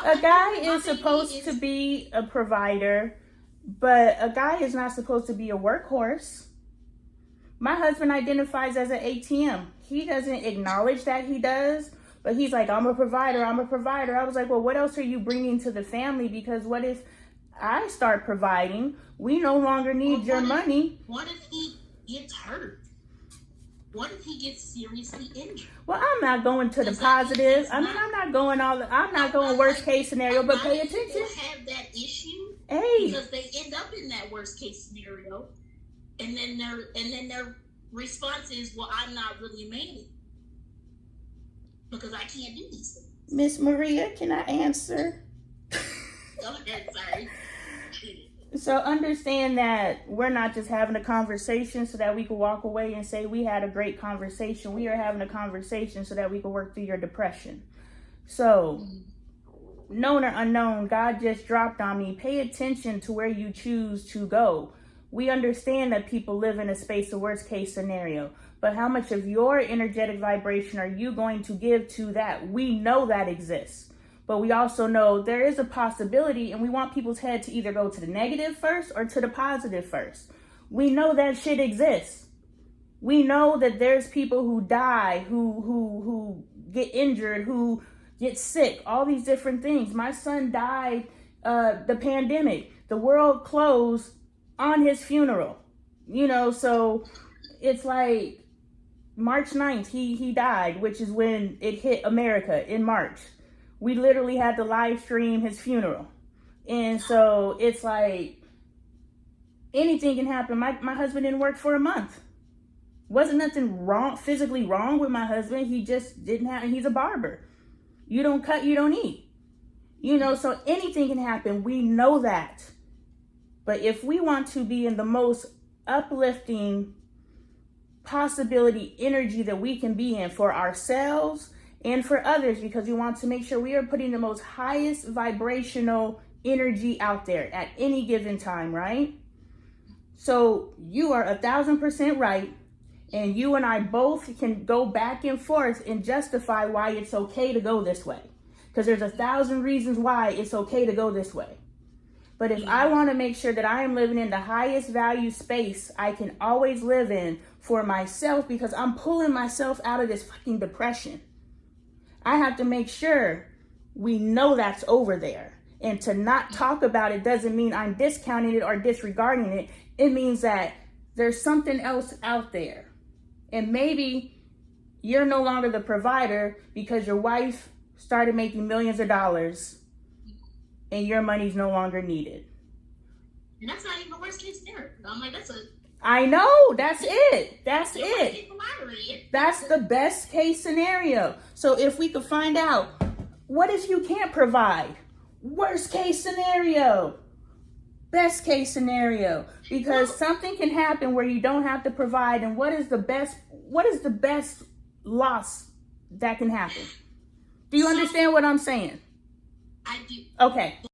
A guy is supposed to be a provider, but a guy is not supposed to be a workhorse. My husband identifies as an ATM. He doesn't acknowledge that he does, but he's like, I'm a provider, I'm a provider. I was like, well, what else are you bringing to the family? Because what if I start providing? We no longer need your money. What if he gets hurt? What if he gets seriously injured? Well, I'm not going to the positive. I'm not going worst case scenario, but pay attention. People have that issue because they end up in that worst case scenario, and then their response is, well, I'm not really a man because I can't do these things. Miss Maria, can I answer? Go ahead, sorry. So understand that we're not just having a conversation so that we can walk away and say we had a great conversation. We are having a conversation so that we can work through your depression. So, known or unknown, God just dropped on me. Pay attention to where you choose to go. We understand that people live in a space of worst case scenario, but how much of your energetic vibration are you going to give to that? We know that exists. But we also know there is a possibility, and we want people's head to either go to the negative first or to the positive first. We know that shit exists. We know that there's people who die, who get injured, who get sick, all these different things. My son died, the pandemic. The world closed on his funeral. So it's like March 9th, he died, which is when it hit America in March. We literally had to live stream his funeral. And so it's like anything can happen. My husband didn't work for a month. Wasn't nothing physically wrong with my husband. He just didn't have, and he's a barber. You don't cut, you don't eat. So anything can happen. We know that. But if we want to be in the most uplifting possibility energy that we can be in for ourselves and for others, because we want to make sure we are putting the most highest vibrational energy out there at any given time, right? So you are 1,000% right. And you and I both can go back and forth and justify why it's okay to go this way. Because there's 1,000 reasons why it's okay to go this way. But if I want to make sure that I am living in the highest value space I can always live in for myself, because I'm pulling myself out of this fucking depression, I have to make sure we know that's over there. And to not talk about it doesn't mean I'm discounting it or disregarding it. It means that there's something else out there. And maybe you're no longer the provider because your wife started making millions of dollars and your money's no longer needed. And that's not even the worst case scenario. I'm like, I know, that's it. That's it. That's the best case scenario. So if we could find out, what if you can't provide? Worst case scenario. Best case scenario. Because something can happen where you don't have to provide. And what is the best loss that can happen? Do you understand what I'm saying? I do. Okay.